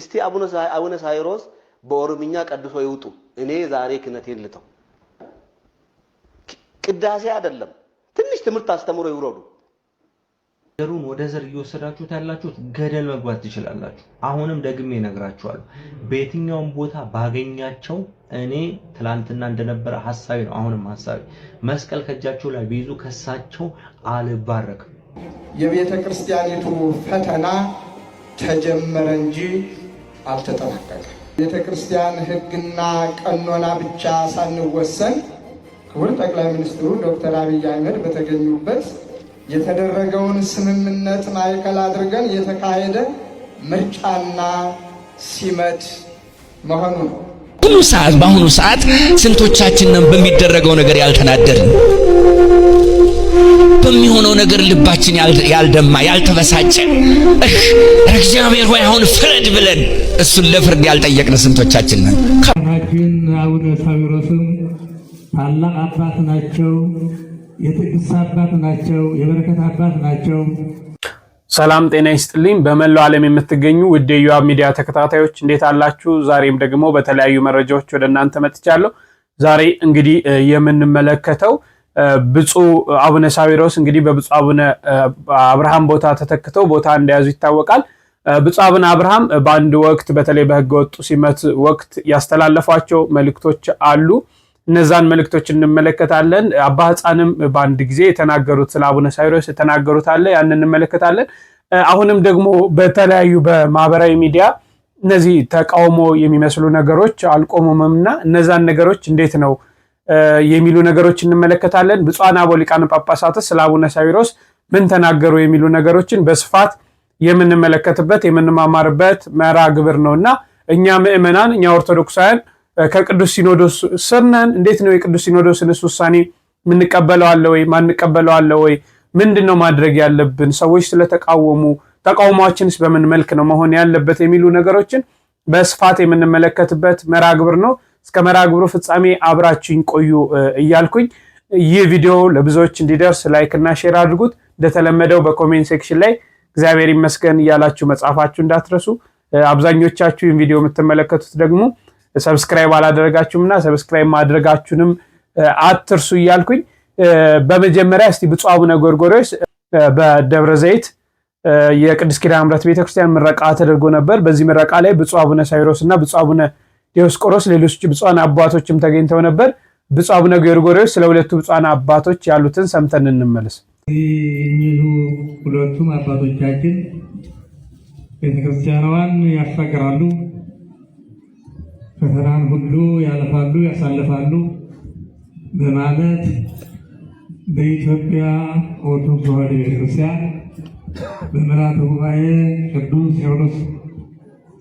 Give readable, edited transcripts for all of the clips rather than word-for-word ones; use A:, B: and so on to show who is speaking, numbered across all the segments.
A: እስቲ አቡነ ሳይሮስ በኦሮምኛ ቀድሶ ይውጡ እኔ ዛሬ ክነቴን ልተው ቅዳሴ አይደለም ትንሽ ትምርት አስተምሮ ይውረዱ
B: ደሩን ወደ ዘር እየወሰዳችሁት ያላችሁት ገደል መግባት ትችላላችሁ አሁንም ደግሜ እነግራችኋለሁ በየትኛውም ቦታ ባገኛቸው እኔ ትላንትና እንደነበረ ሐሳቤ ነው አሁንም ሐሳቤ መስቀል ከጃቸው ላይ ቢይዙ ከሳቸው አልባረክም
C: የቤተ ክርስቲያኒቱ ፈተና ተጀመረ እንጂ አልተጠናቀቀም ቤተ ክርስቲያን ሕግና ቀኖና ብቻ ሳንወሰን ክቡር ጠቅላይ ሚኒስትሩ ዶክተር አብይ አህመድ በተገኙበት የተደረገውን ስምምነት ማዕከል አድርገን የተካሄደ ምርጫና ሲመት መሆኑ ነው
D: በአሁኑ ሰዓት ስንቶቻችንን በሚደረገው ነገር ያልተናደርን በሚሆነው ነገር ልባችን ያልደማ ያልተበሳጨ እግዚአብሔር ሆይ አሁን ፍረድ ብለን እሱን ለፍርድ ያልጠየቅን ስንቶቻችን ነን
E: ካህናችን አቡነ ሳዊሮስም ታላቅ አባት ናቸው የትዕግስት አባት ናቸው የበረከት አባት ናቸው
F: ሰላም ጤና ይስጥልኝ በመላው ዓለም የምትገኙ ውድ የዩአብ ሚዲያ ተከታታዮች እንዴት አላችሁ ዛሬም ደግሞ በተለያዩ መረጃዎች ወደ እናንተ መጥቻለሁ ዛሬ እንግዲህ የምንመለከተው ብፁዕ አቡነ ሳዊሮስ እንግዲህ በብፁዕ አቡነ አብርሃም ቦታ ተተክተው ቦታ እንደያዙ ይታወቃል ብፁዕ አቡነ አብርሃም በአንድ ወቅት በተለይ በህገ ወጡ ሲመት ወቅት ያስተላለፏቸው መልእክቶች አሉ እነዛን መልእክቶች እንመለከታለን አባ ሕፃንም በአንድ ጊዜ የተናገሩት ስለ አቡነ ሳዊሮስ የተናገሩት አለ ያን እንመለከታለን አሁንም ደግሞ በተለያዩ በማህበራዊ ሚዲያ እነዚህ ተቃውሞ የሚመስሉ ነገሮች አልቆሙምና እነዛን ነገሮች እንዴት ነው የሚሉ ነገሮች እንመለከታለን ብፁዓን አበው ሊቃነ ጳጳሳት ስለ አቡነ ሳዊሮስ ምን ተናገሩ የሚሉ ነገሮችን በስፋት የምንመለከትበት የምንማማርበት መርሃ ግብር ነውና እኛ ምእመናን እኛ ኦርቶዶክሳውያን ከቅዱስ ሲኖዶስ ስርነን እንዴት ነው የቅዱስ ሲኖዶስን ውሳኔ ምንቀበለው አለ ወይ ማንቀበለው አለ ወይ ምንድነው ማድረግ ያለብን ሰዎች ስለተቃወሙ ተቃውሟችንስ በምን መልክ ነው መሆን ያለበት የሚሉ ነገሮችን በስፋት የምንመለከትበት መርሃ ግብር ነው እስከ መርሃ ግብሩ ፍጻሜ አብራችሁኝ ቆዩ እያልኩኝ ይህ ቪዲዮ ለብዙዎች እንዲደርስ ላይክ እና ሼር አድርጉት እንደተለመደው በኮሜንት ሴክሽን ላይ እግዚአብሔር ይመስገን እያላችሁ መጻፋችሁ እንዳትረሱ አብዛኞቻችሁ ይህን ቪዲዮ የምትመለከቱት ደግሞ ሰብስክራይብ አላደረጋችሁምና ሰብስክራይብ ማድረጋችሁንም አትርሱ እያልኩኝ በመጀመሪያ እስቲ ብፁዕ አቡነ ጎርጎርዮስ በደብረ ዘይት የቅድስት ኪዳነ ምሕረት ቤተክርስቲያን ምረቃ ተደርጎ ነበር በዚህ ምረቃ ላይ ብፁዕ አቡነ ሳዊሮስ እና ብፁዕ አቡነ ዲዮስቆሮስ ሌሎች ብፁዓን አባቶችም ተገኝተው ነበር ብፁዕ አቡነ ጎርጎርዮስ ስለ ሁለቱ ብፁዓን አባቶች ያሉትን ሰምተን እንመለስ
E: እኚሁ ሁለቱም አባቶቻችን ቤተክርስቲያኗን ያሻግራሉ ፈተናን ሁሉ ያልፋሉ ያሳልፋሉ በማለት በኢትዮጵያ ኦርቶዶክስ ተዋሕዶ ቤተክርስቲያን በምልዓተ ጉባኤ ቅዱስ ሲኖዶስ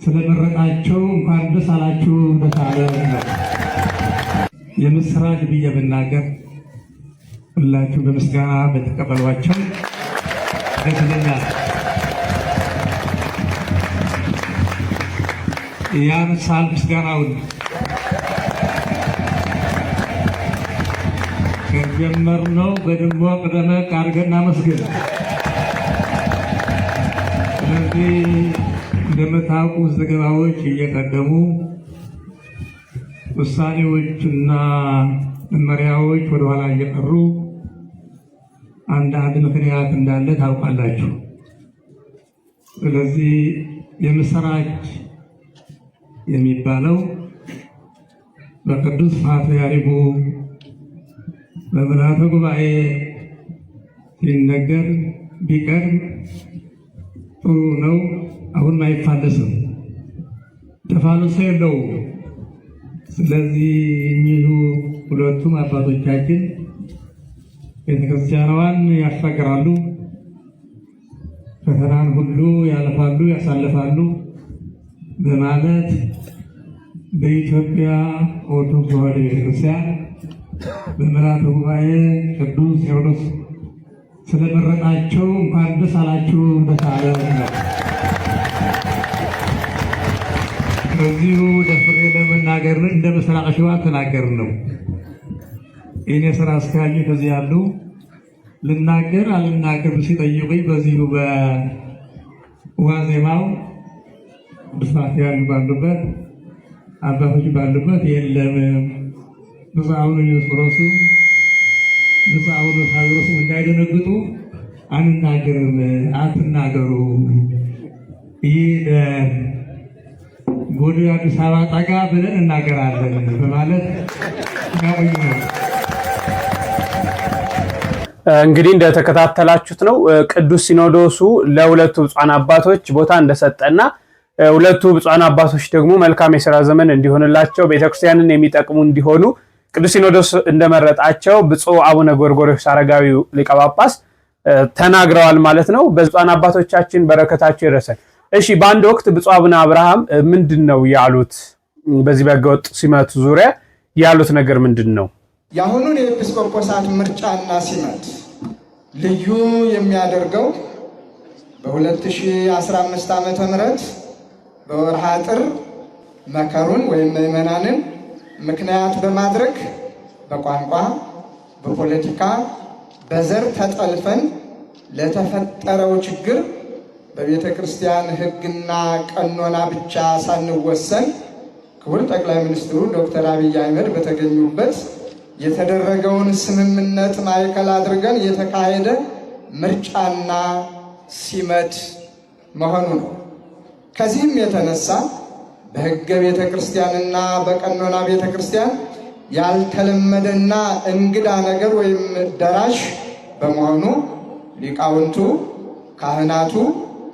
E: ስለመረጣቸው እንኳን ደስ አላችሁ ደስ አለን የምስራች ብዬ ብናገር ሁላችሁ በምስጋና በተቀበሏቸው ደስ ይለኛል ያንሳል ምስጋናውን ከጀመርነው በደንብ ደመቅ አድርገን እናመስግን ስለዚህ እንደምታውቁ ዘገባዎች እየቀደሙ ውሳኔዎችና መመሪያዎች ወደኋላ እየቀሩ አንድ ምክንያት እንዳለ ታውቃላችሁ ስለዚህ የምስራች የሚባለው በቅዱስ ፓትርያርኩ በምልዓተ ጉባኤ ሲነገር ቢቀርብ ጥሩ ነው አሁን አይፋለስም ተፋለሰ የለው ስለዚህ እኚሁ ሁለቱም አባቶቻችን ቤተክርስቲያኗን ያሻግራሉ ፈተናን ሁሉ ያልፋሉ ያሳልፋሉ በማለት በኢትዮጵያ ኦርቶዶክስ ተዋሕዶ ቤተክርስቲያን በምልዓተ ጉባኤ ቅዱስ ሲኖዶስ ስለመረጣቸው እንኳን ደስ አላችሁ ደስ አለን ከዚሁ ደፍሬ ለመናገር እንደ ምስራቅ ሸዋ ተናገር ነው እኔ ስራ አስኪያጅ ከዚህ ያሉ ልናገር አልናገር ሲጠይቁኝ በዚሁ በዋዜማው ቅዱስ ፓትርያርክ ባሉበት አባቶች ባሉበት የለም ብፁዕ አቡነ ዲዮስቆሮስ ብፁዕ አቡነ ሳዊሮስ እንዳይደነግጡ አንናገርም፣ አትናገሩ፣ ይህ ወደ አዲስ አበባ ጠጋ ብለን እናገራለን በማለት ያቆዩ ነው።
F: እንግዲህ እንደተከታተላችሁት ነው ቅዱስ ሲኖዶሱ ለሁለቱ ብፁዓን አባቶች ቦታ እንደሰጠና ሁለቱ ብፁዓን አባቶች ደግሞ መልካም የሥራ ዘመን እንዲሆንላቸው ቤተክርስቲያንን የሚጠቅሙ እንዲሆኑ ቅዱስ ሲኖዶስ እንደመረጣቸው ብፁዕ አቡነ ጎርጎርዮስ አረጋዊው ሊቀ ጳጳስ ተናግረዋል ማለት ነው። በብፁዓን አባቶቻችን በረከታቸው ይደረሰን። እሺ፣ በአንድ ወቅት ብፁዕ አቡነ አብርሃም ምንድነው ያሉት? በዚህ በሕገወጥ ሲመት ዙሪያ ያሉት ነገር ምንድነው?
C: የአሁኑን የኤጲስቆጶሳት ምርጫና ሲመት ልዩ የሚያደርገው በ2015 ዓመተ ምህረት በወርሃ ጥር መከሩን ወይም ምዕመናንን ምክንያት በማድረግ በቋንቋ፣ በፖለቲካ፣ በዘር ተጠልፈን ለተፈጠረው ችግር በቤተ ክርስቲያን ሕግና ቀኖና ብቻ ሳንወሰን ክቡር ጠቅላይ ሚኒስትሩ ዶክተር አብይ አህመድ በተገኙበት የተደረገውን ስምምነት ማዕከል አድርገን የተካሄደ ምርጫና ሲመት መሆኑ ነው። ከዚህም የተነሳ በሕገ ቤተ ክርስቲያንና በቀኖና ቤተ ክርስቲያን ያልተለመደና እንግዳ ነገር ወይም ደራሽ በመሆኑ ሊቃውንቱ፣ ካህናቱ፣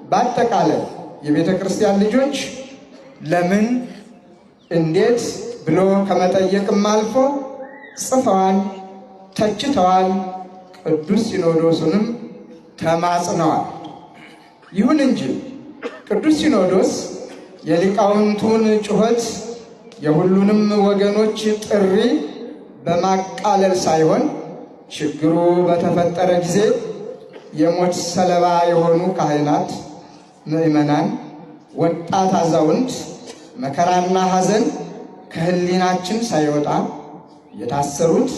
C: በአጠቃላይ የቤተ ክርስቲያን ልጆች ለምን እንዴት ብሎ ከመጠየቅም አልፎ ጽፈዋል፣ ተችተዋል፣ ቅዱስ ሲኖዶሱንም ተማጽነዋል። ይሁን እንጂ ቅዱስ ሲኖዶስ የሊቃውንቱን ጩኸት የሁሉንም ወገኖች ጥሪ በማቃለል ሳይሆን ችግሩ በተፈጠረ ጊዜ የሞት ሰለባ የሆኑ ካህናት፣ ምዕመናን፣ ወጣት፣ አዛውንት መከራና ሐዘን ከህሊናችን ሳይወጣ የታሰሩት፣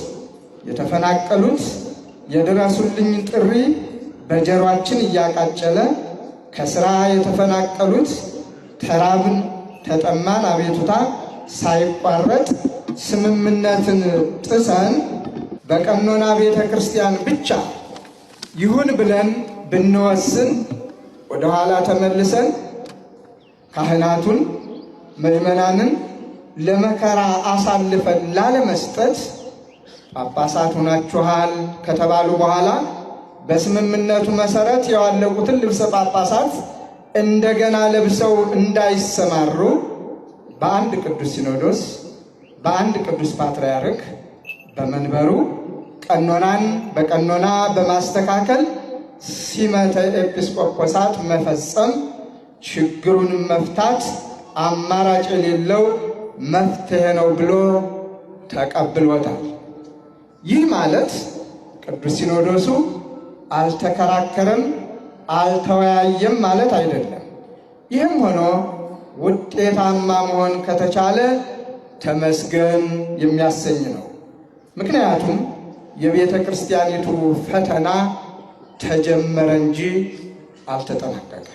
C: የተፈናቀሉት የድረሱልኝ ጥሪ በጀሯችን እያቃጨለ ከስራ የተፈናቀሉት ተራብን፣ ተጠማን አቤቱታ ሳይቋረጥ ስምምነትን ጥሰን በቀኖና ቤተ ክርስቲያን ብቻ ይሁን ብለን ብንወስን ወደ ኋላ ተመልሰን ካህናቱን፣ ምዕመናንን ለመከራ አሳልፈን ላለመስጠት ጳጳሳት ሆናችኋል ከተባሉ በኋላ በስምምነቱ መሰረት የዋለቁትን ልብሰ ጳጳሳት እንደገና ለብሰው እንዳይሰማሩ በአንድ ቅዱስ ሲኖዶስ በአንድ ቅዱስ ፓትርያርክ በመንበሩ ቀኖናን በቀኖና በማስተካከል ሲመተ ኤጲስቆጶሳት መፈጸም ችግሩን መፍታት አማራጭ የሌለው መፍትሄ ነው ብሎ ተቀብሎታል። ይህ ማለት ቅዱስ ሲኖዶሱ አልተከራከረም፣ አልተወያየም ማለት አይደለም። ይህም ሆኖ ውጤታማ መሆን ከተቻለ ተመስገን የሚያሰኝ ነው። ምክንያቱም የቤተ ክርስቲያኒቱ ፈተና ተጀመረ እንጂ አልተጠናቀቀም።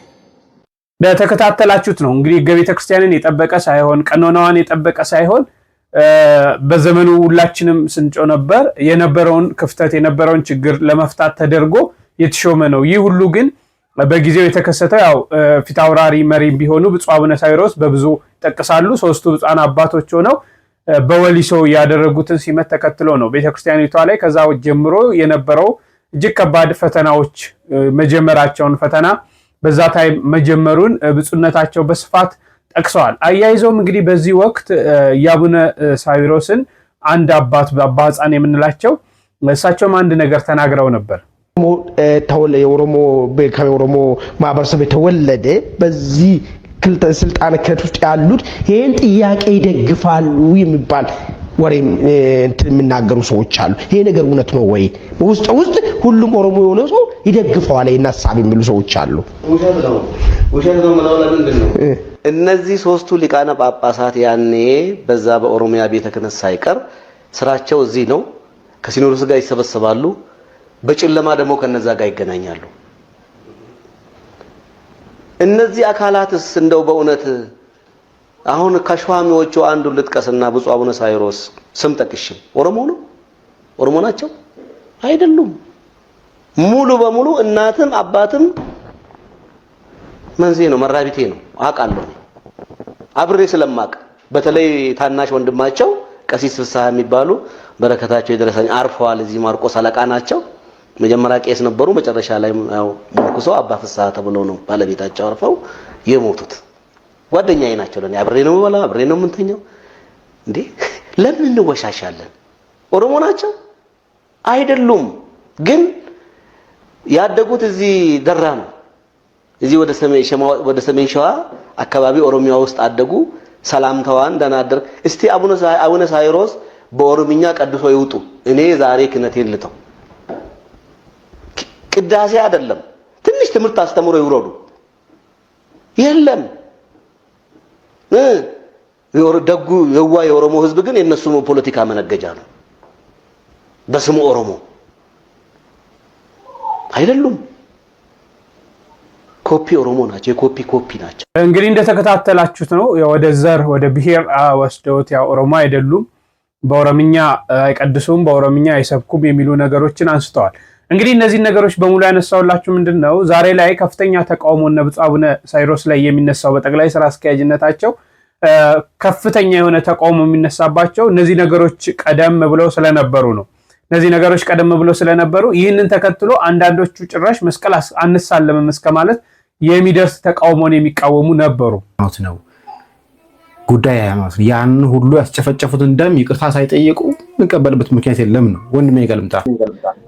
F: በተከታተላችሁት ነው እንግዲህ ሕገ ቤተ ክርስቲያንን የጠበቀ ሳይሆን ቀኖናዋን የጠበቀ ሳይሆን በዘመኑ ሁላችንም ስንጮ ነበር የነበረውን ክፍተት የነበረውን ችግር ለመፍታት ተደርጎ የተሾመ ነው። ይህ ሁሉ ግን በጊዜው የተከሰተው ያው ፊታውራሪ መሪ ቢሆኑ ብፁዕ አቡነ ሳዊሮስ በብዙ ጠቅሳሉ። ሶስቱ ብፁዓን አባቶች ሆነው በወሊሶ ያደረጉትን ሲመት ተከትሎ ነው ቤተክርስቲያኒቷ ላይ ከዛ ጀምሮ የነበረው እጅግ ከባድ ፈተናዎች መጀመራቸውን ፈተና በዛ ታይም መጀመሩን ብፁዕነታቸው በስፋት ጠቅሰዋል። አያይዘውም እንግዲህ በዚህ ወቅት የአቡነ ሳዊሮስን አንድ አባት አባ ሕፃን የምንላቸው እሳቸውም አንድ ነገር ተናግረው ነበር።
G: የኦሮሞ ማህበረሰብ የተወለደ በዚህ ስልጣነ ክህነት ውስጥ ያሉት ይህን ጥያቄ ይደግፋሉ የሚባል ወሬም የሚናገሩ ሰዎች አሉ። ይሄ ነገር እውነት ነው ወይ? በውስጥ ሁሉም ኦሮሞ የሆነ ሰው ይደግፈዋል ይሄን ሐሳብ የሚሉ ሰዎች አሉ።
A: ውሸት ነው ማለት ለምንድን ነው? እነዚህ ሶስቱ ሊቃነ ጳጳሳት ያኔ በዛ በኦሮሚያ ቤተ ክህነት ሳይቀር ስራቸው እዚህ ነው። ከሲኖዶስ ጋር ይሰበሰባሉ። በጨለማ ደግሞ ከነዛ ጋር ይገናኛሉ። እነዚህ አካላትስ እንደው በእውነት አሁን ከሿሚዎቹ አንዱ ልጥቀስና ብፁዕ አቡነ ሳይሮስ ስም ጠቅሽ ኦሮሞ ነው? ኦሮሞ ናቸው? አይደሉም። ሙሉ በሙሉ እናትም አባትም መንዜ ነው፣ መራቢቴ ነው። አውቃለሁ አብሬ ስለማቅ በተለይ ታናሽ ወንድማቸው ቀሲስ ፍስሐ የሚባሉ በረከታቸው የደረሰኝ አርፈዋል። እዚህ ማርቆስ አለቃ ናቸው። መጀመሪያ ቄስ ነበሩ። መጨረሻ ላይ ያው ሞክሶ አባ ፍስሐ ተብለው ነው ባለቤታቸው አርፈው የሞቱት። ጓደኛዬ ናቸው። ለኔ አብሬ ነው ወላ አብሬ ነው የምንተኛው። እንዴ ለምን እንወሻሻለን? ኦሮሞ ናቸው አይደሉም። ግን ያደጉት እዚህ ደራ ነው። እዚህ ወደ ሰሜን ሸዋ አካባቢ ኦሮሚያ ውስጥ አደጉ። ሰላምታዋን ደናደር እስቲ አቡነ ሳይሮስ በኦሮምኛ ቀድሶ ይውጡ። እኔ ዛሬ ክነቴን ልተው። ቅዳሴ አይደለም ትንሽ ትምህርት አስተምሮ ይውረዱ። የለም ደጉ የዋ የኦሮሞ ህዝብ ግን የነሱ ፖለቲካ መነገጃ ነው። በስሙ ኦሮሞ አይደሉም። ኮፒ ኦሮሞ ናቸው። የኮፒ ናቸው።
F: እንግዲህ እንደተከታተላችሁት ነው ወደ ዘር ወደ ብሔር ወስደውት ያው ኦሮሞ አይደሉም፣ በኦሮምኛ አይቀድሱም፣ በኦሮምኛ አይሰብኩም የሚሉ ነገሮችን አንስተዋል። እንግዲህ እነዚህ ነገሮች በሙሉ ያነሳውላችሁ ምንድነው ዛሬ ላይ ከፍተኛ ተቃውሞ እና ብፁዕ አቡነ ሳይሮስ ላይ የሚነሳው በጠቅላይ ስራ አስኪያጅነታቸው ከፍተኛ የሆነ ተቃውሞ የሚነሳባቸው እነዚህ ነገሮች ቀደም ብለው ስለነበሩ ነው። እነዚህ ነገሮች ቀደም ብለው ስለነበሩ ይህንን ተከትሎ አንዳንዶቹ ጭራሽ መስቀል አንሳለምም እስከ ማለት የሚደርስ ተቃውሞን የሚቃወሙ ነበሩ
H: ነው ጉዳይ ሃይማኖት ያን ሁሉ ያስጨፈጨፉትን ደም ይቅርታ ሳይጠይቁ እንቀበልበት ምክንያት የለም ነው። ወንድሜ ይገልምጣ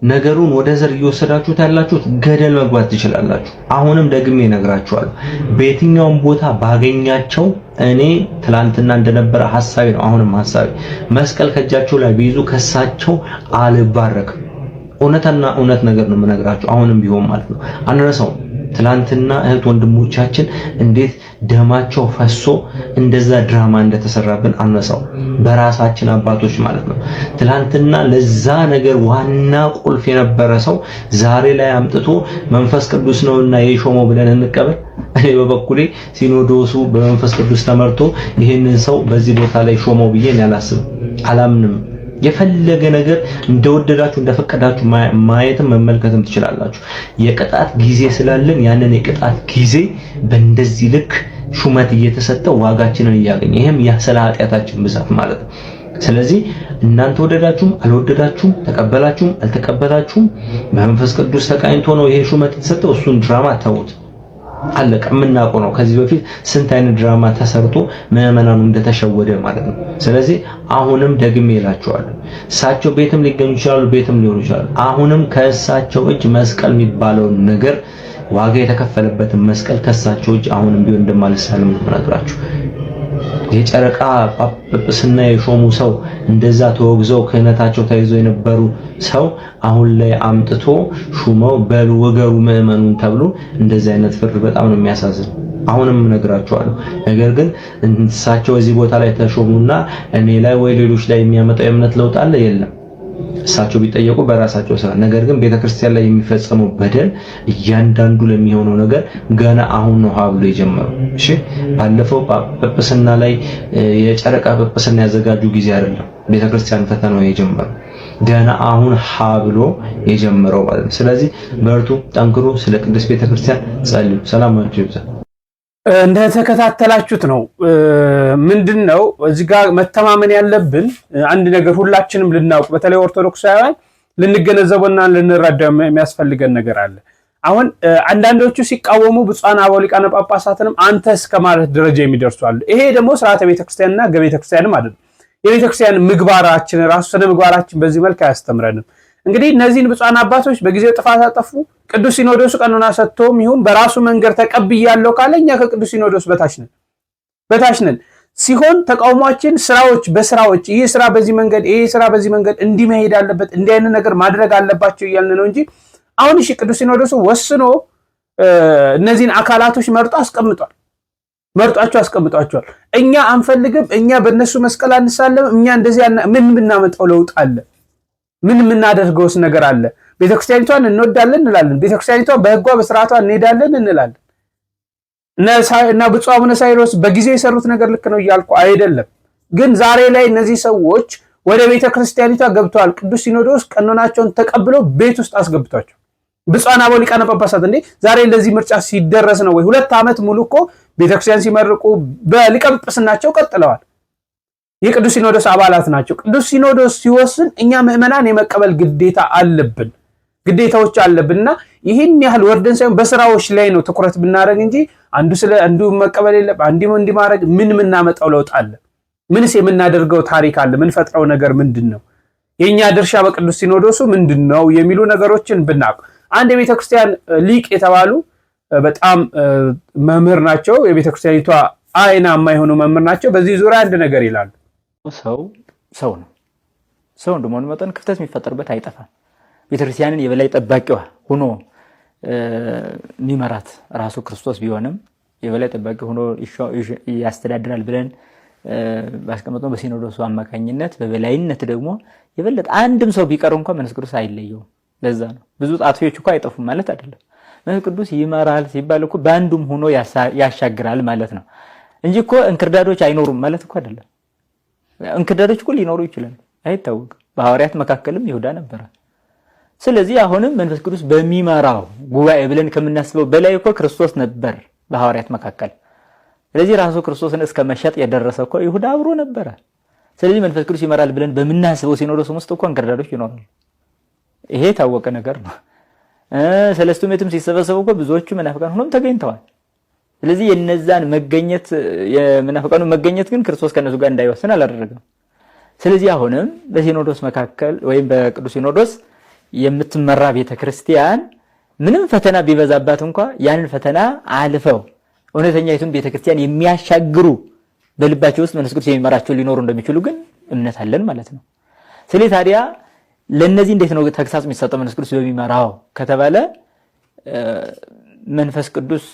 B: ነገሩን ወደ ዘር እየወሰዳችሁት ያላችሁት ገደል መግባት ትችላላችሁ። አሁንም ደግሜ እነግራችኋለሁ፣ በየትኛውም ቦታ ባገኛቸው እኔ ትላንትና እንደነበረ ሐሳቤ ነው። አሁንም ሐሳቤ መስቀል ከእጃቸው ላይ ቢይዙ ከሳቸው አልባረክም። እውነትና እውነት ነገር ነው የምነግራችሁ። አሁንም ቢሆን ማለት ነው አንረሳው። ትላንትና እህት ወንድሞቻችን እንዴት ደማቸው ፈሶ እንደዛ ድራማ እንደተሰራብን አንረሳው። በራሳችን አባቶች ማለት ነው። ትላንትና ለዛ ነገር ዋና ቁልፍ የነበረ ሰው ዛሬ ላይ አምጥቶ መንፈስ ቅዱስ ነውና የሾመው ብለን እንቀበል። እኔ በበኩሌ ሲኖዶሱ በመንፈስ ቅዱስ ተመርቶ ይሄንን ሰው በዚህ ቦታ ላይ ሾመው ብዬ አላምንም። የፈለገ ነገር እንደወደዳችሁ እንደፈቀዳችሁ ማየትም መመልከትም ትችላላችሁ። የቅጣት ጊዜ ስላለን ያንን የቅጣት ጊዜ በእንደዚህ ልክ ሹመት እየተሰጠ ዋጋችንን እያገኘ ይሄም ስለ ኃጢአታችን ብዛት ማለት ነው። ስለዚህ እናንተ ወደዳችሁም አልወደዳችሁም ተቀበላችሁም አልተቀበላችሁም በመንፈስ ቅዱስ ተቃኝቶ ነው ይሄ ሹመት የተሰጠው። እሱን ድራማ ተውት፣ አለቀ። የምናውቀው ነው። ከዚህ በፊት ስንት አይነት ድራማ ተሰርቶ ምዕመናኑ እንደተሸወደ ማለት ነው። ስለዚህ አሁንም ደግሜ እላቸዋለሁ፣ እሳቸው ቤትም ሊገኙ ይችላሉ፣ ቤትም ሊሆኑ ይችላሉ። አሁንም ከእሳቸው እጅ መስቀል የሚባለውን ነገር ዋጋ የተከፈለበትን መስቀል ከእሳቸው እጅ አሁንም ቢሆን እንደማልሳለም ነው የምነግራችሁ። የጨረቃ ጳጳስና የሾሙ ሰው እንደዛ ተወግዘው ክህነታቸው ተይዘው የነበሩ ሰው አሁን ላይ አምጥቶ ሹመው በሉ ወገሩ ምዕመኑን ተብሎ እንደዚህ አይነት ፍርድ በጣም ነው የሚያሳዝን። አሁንም እነግራችኋለሁ። ነገር ግን እሳቸው እዚህ ቦታ ላይ ተሾሙና እኔ ላይ ወይ ሌሎች ላይ የሚያመጣው የእምነት ለውጥ አለ? የለም። እሳቸው ቢጠየቁ በራሳቸው ስራ። ነገር ግን ቤተክርስቲያን ላይ የሚፈጸመው በደል እያንዳንዱ ለሚሆነው ነገር ገና አሁን ነው ሀብሎ የጀመረው። እሺ ባለፈው ጵጵስና ላይ የጨረቃ ጵጵስና ያዘጋጁ ጊዜ አይደለም ቤተክርስቲያን ፈተናው የጀመረው፣ ገና አሁን ሀብሎ የጀመረው ማለት ነው። ስለዚህ በርቱ፣ ጠንክሩ፣ ስለ ቅድስት ቤተክርስቲያን ጸልዩ። ሰላማችሁ ይብዛ።
F: እንደተከታተላችሁት ነው። ምንድነው እዚህ ጋር መተማመን ያለብን አንድ ነገር ሁላችንም ልናውቅ፣ በተለይ ኦርቶዶክሳውያን ልንገነዘበውና ልንረዳው የሚያስፈልገን ነገር አለ። አሁን አንዳንዶቹ ሲቃወሙ ብፁዓን አበው ሊቃነ ጳጳሳትንም አንተ እስከማለት ደረጃ የሚደርሱ አሉ። ይሄ ደግሞ ስርዓተ ቤተክርስቲያንና ገቤተክርስቲያንም አይደለም። የቤተክርስቲያን ምግባራችን ራሱ ስነ ምግባራችን በዚህ መልክ አያስተምረንም። እንግዲህ እነዚህን ብፁዓን አባቶች በጊዜው ጥፋት አጠፉ። ቅዱስ ሲኖዶስ ቀኖና ሰጥቶም ይሁን በራሱ መንገድ ተቀብያለሁ ካለ እኛ ከቅዱስ ሲኖዶስ በታች ነን ሲሆን ተቃውሟችን ስራዎች በስራዎች ይህ ስራ በዚህ መንገድ ይህ ስራ በዚህ መንገድ እንዲህ መሄድ አለበት እንዲህ አይነት ነገር ማድረግ አለባቸው እያልን ነው እንጂ አሁን እሺ ቅዱስ ሲኖዶሱ ወስኖ እነዚህን አካላቶች መርጧቸው አስቀምጧቸዋል። እኛ አንፈልግም፣ እኛ በእነሱ መስቀል አንሳለም፣ እኛ እንደዚህ ምን ብናመጣው ለውጥ አለ? ምን የምናደርገውስ ነገር አለ? ቤተክርስቲያኒቷን እንወዳለን እንላለን። ቤተክርስቲያኒቷን በህጓ በስርዓቷ እንሄዳለን እንላለን። እና ብፁዕ አቡነ ሳይሮስ በጊዜ የሰሩት ነገር ልክ ነው እያልኩ አይደለም። ግን ዛሬ ላይ እነዚህ ሰዎች ወደ ቤተ ክርስቲያኒቷ ገብተዋል። ቅዱስ ሲኖዶስ ቀኖናቸውን ተቀብለው ቤት ውስጥ አስገብቷቸው ብፁዓን አበው ሊቃነ ጳጳሳት እንዴ ዛሬ እንደዚህ ምርጫ ሲደረስ ነው ወይ? 2 ዓመት ሙሉ እኮ ቤተክርስቲያን ሲመርቁ በሊቀ ጵጵስናቸው ቀጥለዋል። የቅዱስ ሲኖዶስ አባላት ናቸው። ቅዱስ ሲኖዶስ ሲወስን እኛ ምዕመናን የመቀበል ግዴታ አለብን፣ ግዴታዎች አለብንና ይህን ያህል ወርደን ሳይሆን በስራዎች ላይ ነው ትኩረት ብናደርግ እንጂ አንዱ መቀበል የለም አንዱ እንዲማረግ ምን የምናመጣው ለውጥ አለ? ምንስ የምናደርገው ታሪክ አለ? ምን ፈጥረው ነገር ምንድነው? የኛ ድርሻ በቅዱስ ሲኖዶሱ ምንድነው የሚሉ ነገሮችን ብናውቅ። አንድ የቤተክርስቲያን ሊቅ የተባሉ በጣም መምህር ናቸው። የቤተክርስቲያኒቷ አይናማ የሆኑ መምህር ናቸው። በዚህ ዙሪያ አንድ ነገር ይላሉ።
I: ሰው ነው። ሰው እንደመሆኑ መጠን ክፍተት የሚፈጠርበት አይጠፋም። ቤተክርስቲያንን የበላይ ጠባቂዋ ሆኖ የሚመራት ራሱ ክርስቶስ ቢሆንም የበላይ ጠባቂ ሆኖ ያስተዳድራል ብለን ባስቀመጥነው በሲኖዶሱ አማካኝነት በበላይነት ደግሞ የበለጠ አንድም ሰው ቢቀር እንኳን መንፈስ ቅዱስ አይለየውም። ለዛ ነው ብዙ ጣቶች እኮ አይጠፉም ማለት አይደለም። መንፈስ ቅዱስ ይመራል ሲባል እኮ በአንዱም ሆኖ ያሻግራል ማለት ነው እንጂ እኮ እንክርዳዶች አይኖሩም ማለት እኮ አይደለም። እንክርዳዶች እኮ ሊኖሩ ይችላል አይታወቅም። በሐዋርያት መካከልም ይሁዳ ነበር። ስለዚህ አሁንም መንፈስ ቅዱስ በሚመራው ጉባኤ ብለን ከምናስበው በላይ እኮ ክርስቶስ ነበር በሐዋርያት መካከል። ስለዚህ ራሱ ክርስቶስን እስከ መሸጥ የደረሰ እኮ ይሁዳ አብሮ ነበር። ስለዚህ መንፈስ ቅዱስ ይመራል ብለን በምናስበው ሲኖዶስ ውስጥ እኮ እንክርዳዶች ይኖራሉ። ይሄ ታወቀ ነገር ነው። ሰለስቱ ምዕትም ሲሰበሰቡ እኮ ብዙዎቹ መናፍቃን ሆነው ተገኝተዋል። ስለዚህ የነዛን መገኘት የመናፍቃኑ መገኘት ግን ክርስቶስ ከነሱ ጋር እንዳይወሰን አላደረገም። ስለዚህ አሁንም በሲኖዶስ መካከል ወይም በቅዱስ ሲኖዶስ የምትመራ ቤተክርስቲያን ምንም ፈተና ቢበዛባት እንኳን ያንን ፈተና አልፈው እውነተኛይቱን ቤተክርስቲያን የሚያሻግሩ በልባቸው ውስጥ መንፈስ ቅዱስ የሚመራቸው ሊኖሩ እንደሚችሉ ግን እምነት አለን ማለት ነው። ስለዚህ ታዲያ ለነዚህ እንዴት ነው ተግሳጽ የሚሰጠው መንፈስ ቅዱስ በሚመራው ከተባለ መንፈስ ቅዱስ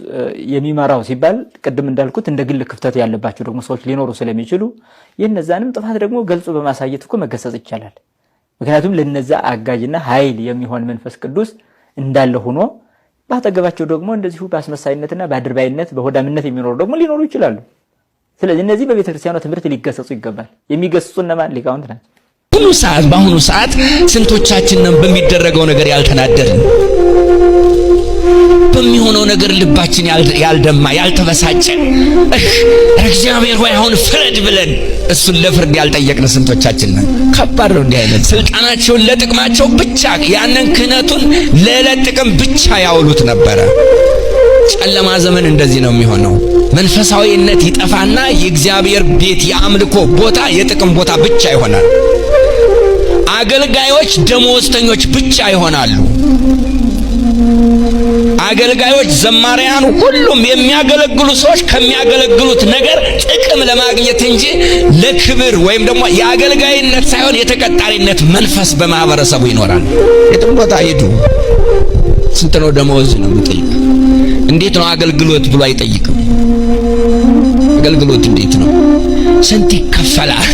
I: የሚመራው ሲባል ቅድም እንዳልኩት እንደ ግል ክፍተት ያለባቸው ደግሞ ሰዎች ሊኖሩ ስለሚችሉ የነዛንም ጥፋት ደግሞ ገልጾ በማሳየት እኮ መገሰጽ ይቻላል። ምክንያቱም ለነዛ አጋጅና ኃይል የሚሆን መንፈስ ቅዱስ እንዳለ ሆኖ ባጠገባቸው ደግሞ እንደዚሁ በአስመሳይነትና በአድርባይነት በሆዳምነት የሚኖሩ ደግሞ ሊኖሩ ይችላሉ። ስለዚህ እነዚህ በቤተክርስቲያኗ ትምህርት ሊገሰጹ ይገባል። የሚገስጹ እነማን? ሊቃውንት ናቸው።
D: በአሁኑ ሰዓት ስንቶቻችን ነን በሚደረገው ነገር ያልተናደድን? በሚሆነው ነገር ልባችን ያልደማ ያልተበሳጨ እግዚአብሔር ሆይ አሁን ፍረድ ብለን እሱን ለፍርድ ያልጠየቅን ስንቶቻችን ነን? ከባድ ነው። እንዲህ አይነት ስልጣናቸውን ለጥቅማቸው ብቻ ያንን ክህነቱን ለዕለት ጥቅም ብቻ ያውሉት ነበረ። ጨለማ ዘመን እንደዚህ ነው የሚሆነው። መንፈሳዊነት ይጠፋና የእግዚአብሔር ቤት የአምልኮ ቦታ የጥቅም ቦታ ብቻ ይሆናል። አገልጋዮች ደመወዝተኞች ብቻ ይሆናሉ። አገልጋዮች፣ ዘማሪያን፣ ሁሉም የሚያገለግሉ ሰዎች ከሚያገለግሉት ነገር ጥቅም ለማግኘት እንጂ ለክብር ወይም ደግሞ የአገልጋይነት ሳይሆን የተቀጣሪነት መንፈስ በማህበረሰቡ ይኖራል። የትም ቦታ ሄዱ ስንት ነው ደመወዝ ነው የሚጠይቀው? እንዴት ነው አገልግሎት ብሎ አይጠይቅም። አገልግሎት እንዴት ነው? ስንት ይከፈላል?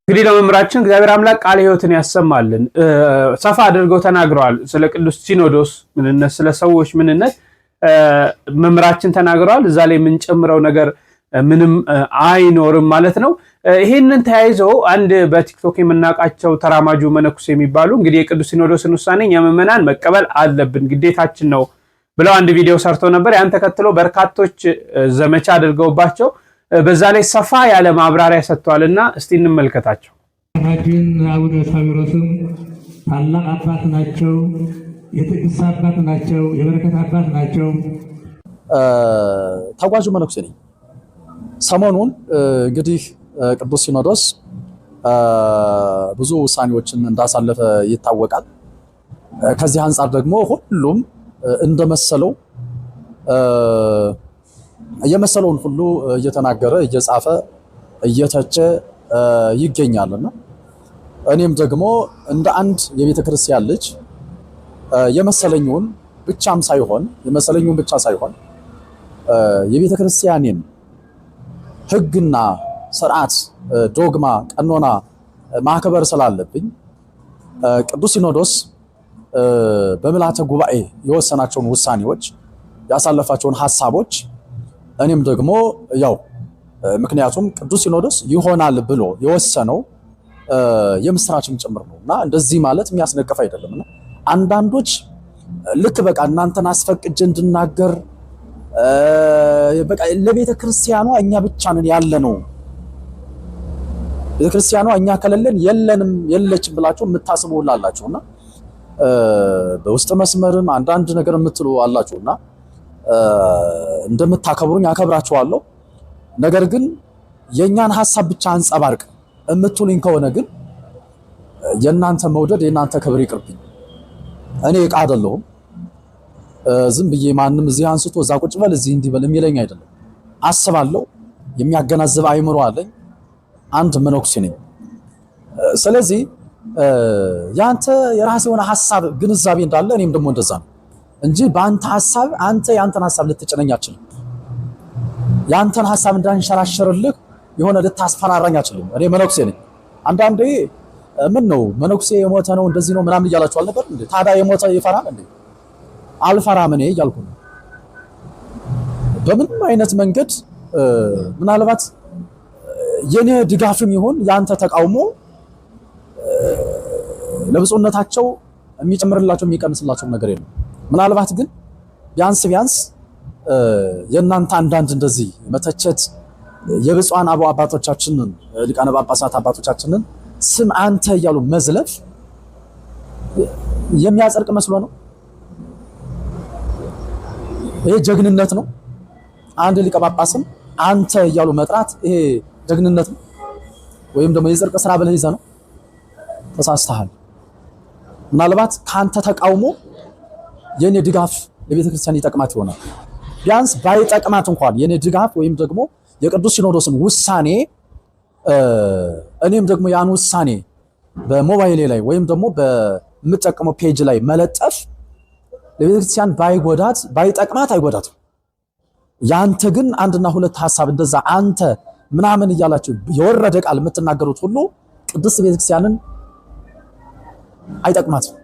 F: እንግዲህ ለመምህራችን እግዚአብሔር አምላክ ቃለ ሕይወትን ያሰማልን። ሰፋ አድርገው ተናግረዋል። ስለ ቅዱስ ሲኖዶስ ምንነት፣ ስለ ሰዎች ምንነት መምህራችን ተናግረዋል። እዛ ላይ የምንጨምረው ነገር ምንም አይኖርም ማለት ነው። ይሄንን ተያይዞ አንድ በቲክቶክ የምናውቃቸው ተራማጁ መነኩሴ የሚባሉ እንግዲህ የቅዱስ ሲኖዶስን ውሳኔ የምዕመናን መቀበል አለብን ግዴታችን ነው ብለው አንድ ቪዲዮ ሰርተው ነበር። ያን ተከትሎ በርካቶች ዘመቻ አድርገውባቸው በዛ ላይ ሰፋ ያለ ማብራሪያ ሰጥተዋልና እስቲ እንመልከታቸው።
E: አባታችን አቡነ ሳዊሮስም ታላቅ አባት ናቸው። የትዕግስት አባት ናቸው። የበረከት አባት ናቸው።
J: ተጓዡ መነኩሴ ነኝ። ሰሞኑን እንግዲህ ቅዱስ ሲኖዶስ ብዙ ውሳኔዎችን እንዳሳለፈ ይታወቃል። ከዚህ አንጻር ደግሞ ሁሉም እንደመሰለው የመሰለውን ሁሉ እየተናገረ እየጻፈ እየተቸ ይገኛልና እኔም ደግሞ እንደ አንድ የቤተ ክርስቲያን ልጅ የመሰለኝውን ብቻ ሳይሆን የቤተ ክርስቲያኔን ሕግና ስርዓት፣ ዶግማ፣ ቀኖና ማክበር ስላለብኝ ቅዱስ ሲኖዶስ በምልዓተ ጉባኤ የወሰናቸውን ውሳኔዎች ያሳለፋቸውን ሐሳቦች እኔም ደግሞ ያው ምክንያቱም ቅዱስ ሲኖዶስ ይሆናል ብሎ የወሰነው የምስራችም ጭምር ነውና እንደዚህ ማለት የሚያስነቅፍ አይደለምና አንዳንዶች ልክ በቃ እናንተን አስፈቅጄ እንድናገር በቃ ለቤተ ክርስቲያኗ እኛ ብቻ ነን ያለነው ቤተ ክርስቲያኗ እኛ ከሌለን የለንም የለችም ብላችሁ የምታስቡ አላችሁና በውስጥ መስመርም አንዳንድ ነገር የምትሉ አላችሁና እንደምታከብሩኝ አከብራችኋለሁ። ነገር ግን የኛን ሐሳብ ብቻ አንጸባርቅ የምትሉኝ ከሆነ ግን የናንተ መውደድ የናንተ ክብር ይቅርብኝ። እኔ ዕቃ አይደለሁም። ዝም ብዬ ማንም እዚህ አንስቶ እዛ ቁጭ በል እዚህ እንዲህ በል የሚለኝ አይደለም። አስባለሁ፣ የሚያገናዝብ አይምሮ አለኝ። አንድ መነኩሴ ነኝ። ስለዚህ ያንተ የራስ የሆነ ሐሳብ ግንዛቤ እንዳለ እኔም ደግሞ እንደዛ ነው እንጂ በአንተ ሐሳብ አንተ ያንተን ሐሳብ ልትጨነኝ አትችልም። ያንተን ሐሳብ እንዳንሸራሸርልህ የሆነ ልታስፈራራኝ አትችልም። እኔ መነኩሴ ነኝ። አንዳንዴ ምን ነው መነኩሴ የሞተ ነው እንደዚህ ነው ምናምን እያላችሁ አልነበር እንዴ? ታዲያ የሞተ ይፈራል እንዴ? አልፈራም እኔ እያልኩ ነው። በምንም አይነት መንገድ ምናልባት የኔ ድጋፍም ይሁን ያንተ ተቃውሞ ለብፁዕነታቸው የሚጨምርላቸው የሚቀንስላቸው ነገር የለም። ምናልባት ግን ቢያንስ የእናንተ አንዳንድ እንደዚህ መተቸት የብፁዓን አባቶቻችንን ሊቃነ ጳጳሳት አባቶቻችንን ስም አንተ እያሉ መዝለፍ የሚያጸድቅ መስሎ ነው። ይሄ ጀግንነት ነው። አንድ ሊቀ ጳጳስም አንተ እያሉ መጥራት ይሄ ጀግንነት ነው ወይም ደግሞ የጽድቅ ስራ ብለህ ይዘህ ነው። ተሳስተሃል። ምናልባት ካንተ ተቃውሞ የኔ ድጋፍ ለቤተ ክርስቲያን ይጠቅማት ይሆናል። ቢያንስ ባይጠቅማት እንኳን የኔ ድጋፍ ወይም ደግሞ የቅዱስ ሲኖዶስን ውሳኔ እኔም ደግሞ ያን ውሳኔ በሞባይሌ ላይ ወይም ደግሞ በምጠቀመው ፔጅ ላይ መለጠፍ ለቤተ ክርስቲያን ባይጎዳት ባይጠቅማት አይጎዳትም። ያንተ ግን አንድና ሁለት ሐሳብ እንደዛ አንተ ምናምን እያላችሁ የወረደ ቃል የምትናገሩት ሁሉ ቅድስት ቤተ ክርስቲያንን አይጠቅማትም።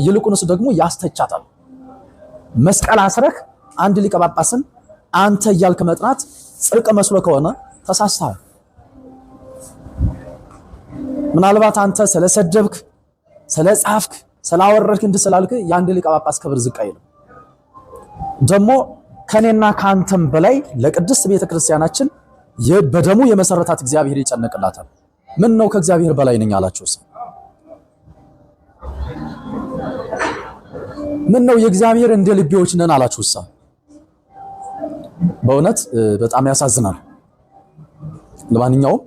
J: ይልቁንስ ደግሞ ያስተቻታል። መስቀል አስረህ አንድ ሊቀ ጳጳስን አንተ እያልክ መጥራት ጽድቅ መስሎ ከሆነ ተሳስተሃል። ምናልባት አንተ ስለሰደብክ፣ ስለጻፍክ፣ ስላወረድክ እንድ ስላልክ የአንድ ሊቀ ጳጳስ ክብር ዝቅ አይልም። ደግሞ ከኔና ካንተም በላይ ለቅድስት ቤተክርስቲያናችን በደሙ የመሰረታት እግዚአብሔር ይጨነቅላታል። ምን ነው ከእግዚአብሔር በላይ ነኝ አላችሁስ? ምን ነው የእግዚአብሔር እንደ ልቤዎች ነን አላችሁስ? በእውነት በጣም ያሳዝናል። ለማንኛውም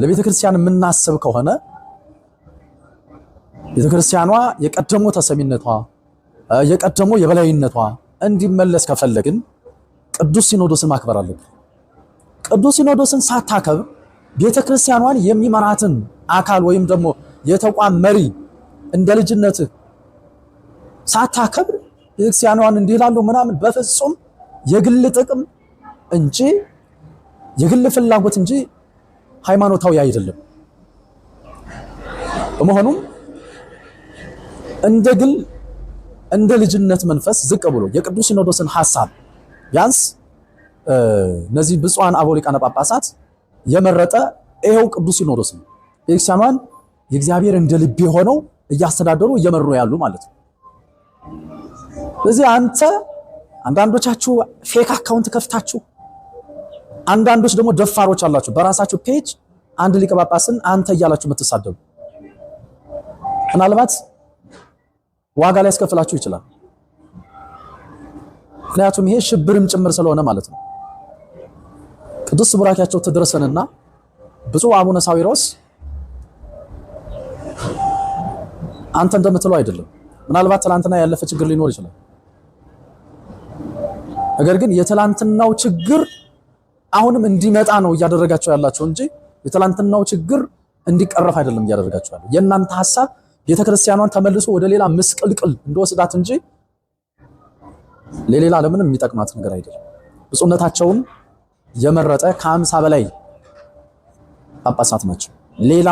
J: ለቤተ ክርስቲያን የምናስብ ከሆነ ቤተ ክርስቲያኗ የቀደሞ ተሰሚነቷ የቀደሞ የበላይነቷ እንዲመለስ ከፈለግን ቅዱስ ሲኖዶስን ማክበር አለብን። ቅዱስ ሲኖዶስን ሳታከብር ቤተ ክርስቲያኗን የሚመራትን አካል ወይም ደግሞ የተቋም መሪ እንደ ልጅነትህ ሳታከብር ቤተ ክርስቲያኗን እንዲላሉ ምናምን በፍጹም የግል ጥቅም እንጂ የግል ፍላጎት እንጂ ሃይማኖታዊ አይደለም። በመሆኑም እንደ ግል እንደ ልጅነት መንፈስ ዝቅ ብሎ የቅዱስ ሲኖዶስን ሐሳብ ቢያንስ እነዚህ ብፁዓን አበው ሊቃነ ጳጳሳት የመረጠ ይሄው ቅዱስ ሲኖዶስ ነው። ቤተክርስቲያኗን የእግዚአብሔር እንደ ልቤ ሆነው እያስተዳደሩ እየመሩ ያሉ ማለት ነው። ስለዚህ አንተ አንዳንዶቻችሁ ፌክ አካውንት ከፍታችሁ፣ አንዳንዶች ደግሞ ደፋሮች አላችሁ በራሳችሁ ፔጅ አንድ ሊቀ ጳጳስን አንተ እያላችሁ የምትሳደቡ ምናልባት ዋጋ ላይ ያስከፍላችሁ ይችላል። ምክንያቱም ይሄ ሽብርም ጭምር ስለሆነ ማለት ነው። ቅዱስ ቡራኪያቸው ተደረሰንና ብፁዕ አቡነ ሳዊሮስ አንተ እንደምትለው አይደለም። ምናልባት ትላንትና ያለፈ ችግር ሊኖር ይችላል። ነገር ግን የትላንትናው ችግር አሁንም እንዲመጣ ነው እያደረጋቸው ያላቸው እንጂ የትላንትናው ችግር እንዲቀረፍ አይደለም እያደረጋቸው ያለው። የእናንተ ሐሳብ ቤተክርስቲያኗን ተመልሶ ወደ ሌላ ምስቅልቅል እንደወስዳት እንጂ ለሌላ ለምንም የሚጠቅማት ነገር አይደለም። ብፁዕነታቸውን የመረጠ ከ50 በላይ ጳጳሳት ናቸው። ሌላ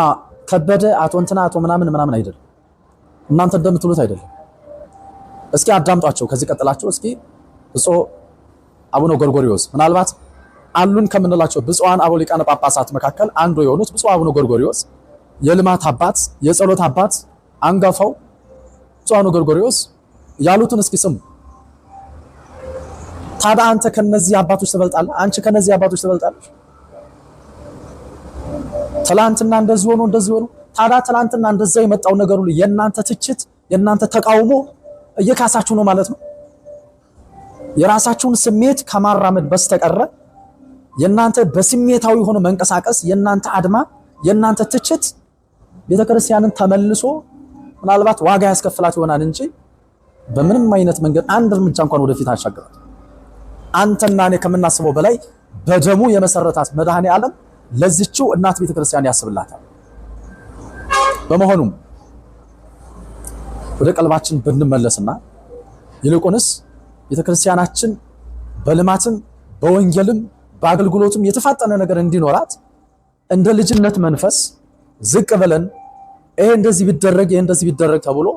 J: ከበደ አቶ እንትና አቶ ምናምን አይደለም። እናንተ እንደምትሉት አይደለም። እስኪ አዳምጧቸው። ከዚህ ቀጥላቸው እስኪ ብፁዕ አቡነ ጎርጎርዮስ ምናልባት አሉን ከምንላቸው ብፁዓን አበው ሊቃነ ጳጳሳት መካከል አንዱ የሆኑት ብፁዕ አቡነ ጎርጎርዮስ የልማት አባት፣ የጸሎት አባት፣ አንጋፋው ብፁዕ አቡነ ጎርጎርዮስ ያሉትን እስኪ ስሙ። ታዲያ አንተ ከነዚህ አባቶች ትበልጣለህ? አንቺ ከነዚህ አባቶች ትበልጣለሽ? ትላንትና እንደዚህ ሆኖ እንደዚህ ሆኖ ታዲያ ትላንትና እንደዛ የመጣው ነገር ሁሉ የእናንተ ትችት የእናንተ ተቃውሞ እየካሳችሁ ነው ማለት ነው። የራሳችሁን ስሜት ከማራመድ በስተቀረ የእናንተ በስሜታዊ ሆኖ መንቀሳቀስ የእናንተ አድማ የእናንተ ትችት ቤተክርስቲያንን ተመልሶ ምናልባት ዋጋ ያስከፍላት ይሆናል እንጂ በምንም አይነት መንገድ አንድ እርምጃ እንኳን ወደፊት አሻገራት። አንተና እኔ ከምናስበው በላይ በደሙ የመሰረታት መድኃኔ ዓለም ለዚችው እናት ቤተክርስቲያን ያስብላታል። በመሆኑም ወደ ቀልባችን ብንመለስና ይልቁንስ ቤተክርስቲያናችን በልማትም በወንጌልም በአገልግሎቱም የተፋጠነ ነገር እንዲኖራት እንደ ልጅነት መንፈስ ዝቅ ብለን ይሄ እንደዚህ ቢደረግ ተብሎ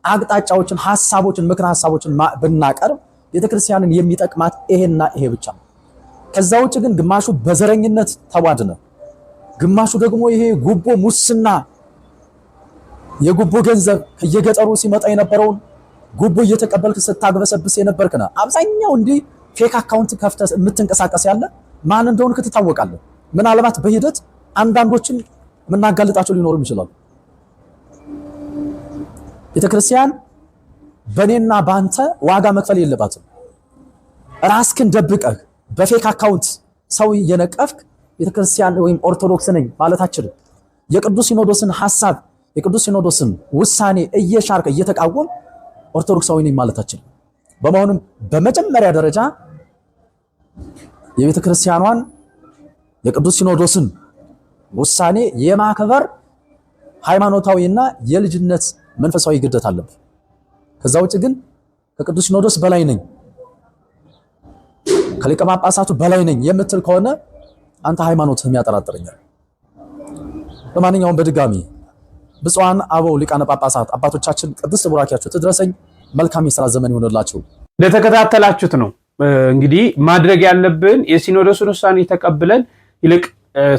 J: አቅጣጫዎችን፣ ሐሳቦችን፣ ምክር ሐሳቦችን ብናቀርብ ቤተክርስቲያንን የሚጠቅማት ይሄና ይሄ ብቻ ነው። ከዛ ውጭ ግን ግማሹ በዘረኝነት ተዋድነ፣ ግማሹ ደግሞ ይሄ ጉቦ ሙስና የጉቦ ገንዘብ ከየገጠሩ ሲመጣ የነበረውን ጉቦ እየተቀበልክ ስታግበሰብስ የነበርክና አብዛኛው እንዲህ ፌክ አካውንት ከፍተህ የምትንቀሳቀስ ያለ ማን እንደሆነ ክትታወቃለህ። ምናልባት በሂደት አንዳንዶችን የምናጋልጣቸው ሊኖርም ይችላሉ። ቤተክርስቲያን በኔና ባንተ ዋጋ መክፈል የለባትም። ራስክን ደብቀህ በፌክ አካውንት ሰው እየነቀፍክ ቤተክርስቲያን ወይም ኦርቶዶክስ ነኝ ማለት አትችልም። የቅዱስ ሲኖዶስን ሐሳብ የቅዱስ ሲኖዶስን ውሳኔ እየሻርክ እየተቃወም ኦርቶዶክሳዊ ነኝ ማለት አትችልም። በመሆኑም በመጀመሪያ ደረጃ የቤተክርስቲያኗን የቅዱስ ሲኖዶስን ውሳኔ የማክበር ሃይማኖታዊና የልጅነት መንፈሳዊ ግዴታ አለብህ። ከዛ ውጭ ግን ከቅዱስ ሲኖዶስ በላይ ነኝ ከሊቀ ጳጳሳቱ በላይ ነኝ የምትል ከሆነ አንተ ሃይማኖትህም ያጠራጥረኛል። በማንኛውም በድጋሚ ብፁዓን አበው ሊቃነ ጳጳሳት አባቶቻችን ቅድስት ቡራኪያቸው ትድረሰኝ። መልካም የሥራ ዘመን ይሆንላችሁ።
F: እንደተከታተላችሁት ነው እንግዲህ ማድረግ ያለብን የሲኖዶስን ውሳኔ ተቀብለን ይልቅ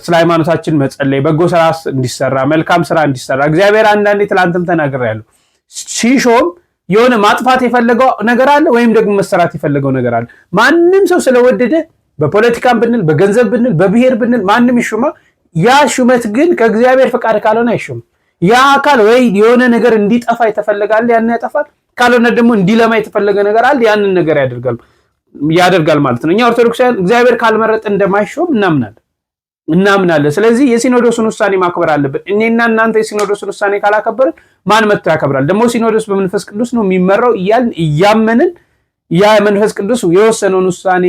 F: ስለ ሃይማኖታችን መጸለይ፣ በጎ ስራ እንዲሰራ፣ መልካም ስራ እንዲሰራ እግዚአብሔር አንዳንዴ ትላንትም ተናግሬያለሁ ሲሾም የሆነ ማጥፋት የፈለገው ነገር አለ ወይም ደግሞ መሰራት የፈለገው ነገር አለ። ማንም ሰው ስለወደደ በፖለቲካም ብንል በገንዘብ ብንል በብሔር ብንል ማንም ይሾማ። ያ ሹመት ግን ከእግዚአብሔር ፈቃድ ካልሆነ አይሾም። ያ አካል ወይ የሆነ ነገር እንዲጠፋ የተፈለጋል ያን ያጠፋል፣ ካልሆነ ደግሞ እንዲለማ የተፈለገ ነገር አለ ያንን ነገር ያደርጋል ማለት ነው። እኛ ኦርቶዶክሳውያን እግዚአብሔር ካልመረጠ እንደማይሾም እናምናለን። ስለዚህ የሲኖዶስን ውሳኔ ማክበር አለብን። እኔና እናንተ የሲኖዶስን ውሳኔ ካላከበርን ማን መጥቶ ያከብራል? ደግሞ ሲኖዶስ በመንፈስ ቅዱስ ነው የሚመራው እያልን እያመንን ያ መንፈስ ቅዱስ የወሰነውን ውሳኔ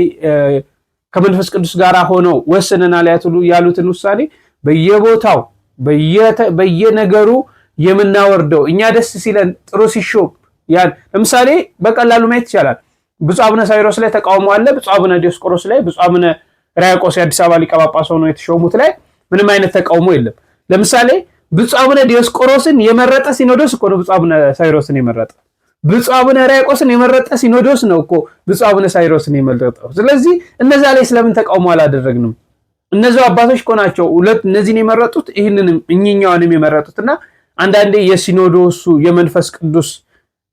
F: ከመንፈስ ቅዱስ ጋር ሆነው ወሰነናል ያሉትን ውሳኔ በየቦታው በየነገሩ የምናወርደው እኛ ደስ ሲለን ጥሩ ሲሾም ያን ለምሳሌ በቀላሉ ማየት ይቻላል። ብፁዕ አቡነ ሳይሮስ ላይ ተቃውሞ አለ። ብፁዕ አቡነ ዲዮስቆሮስ ላይ፣ ብፁዕ አቡነ ራያቆስ የአዲስ አበባ ሊቀ ጳጳስ ሆነው የተሾሙት ላይ ምንም አይነት ተቃውሞ የለም። ለምሳሌ ብፁዕ አቡነ ዲዮስቆሮስን የመረጠ ሲኖዶስ እኮ ነው ብፁዕ አቡነ ሳይሮስን የመረጠ። ብፁዕ አቡነ ራያቆስን የመረጠ ሲኖዶስ ነው እኮ ብፁዕ አቡነ ሳይሮስን የመረጠው። ስለዚህ እነዛ ላይ ስለምን ተቃውሞ አላደረግንም? እነዚህ አባቶች እኮ ናቸው እነዚህን የመረጡት ይህንንም እኛኛውንም የመረጡትና አንዳንዴ የሲኖዶሱ የመንፈስ ቅዱስ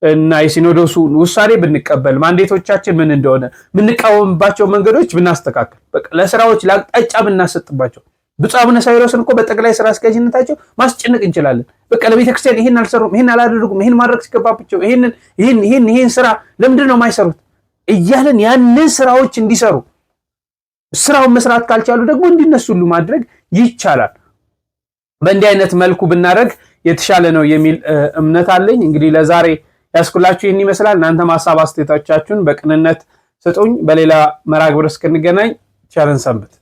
F: እና የሲኖዶሱ ውሳኔ ብንቀበል ማንዴቶቻችን ምን እንደሆነ ምንቃወምባቸው መንገዶች ብናስተካከል በቃ ለስራዎች ለአቅጣጫ ብናሰጥባቸው። ብፁዕ አቡነ ሳይሮስን እኮ በጠቅላይ ስራ አስኪያጅነታቸው ማስጨነቅ እንችላለን። በቃ ለቤተክርስቲያን ይሄን አልሰሩም፣ ይሄን አላደረጉም፣ ይሄን ማድረግ ሲገባቸው ይሄን ስራ ለምንድን ነው የማይሰሩት እያለን ያንን ስራዎች እንዲሰሩ ስራውን መስራት ካልቻሉ ደግሞ እንዲነሱሉ ማድረግ ይቻላል። በእንዲህ አይነት መልኩ ብናደርግ የተሻለ ነው የሚል እምነት አለኝ። እንግዲህ ለዛሬ ያስኩላችሁ ይህን ይመስላል። እናንተ ሀሳብ አስተያየቶቻችሁን በቅንነት ስጡኝ። በሌላ መርሃ ግብር እስክንገናኝ ቸርን ሰንብት።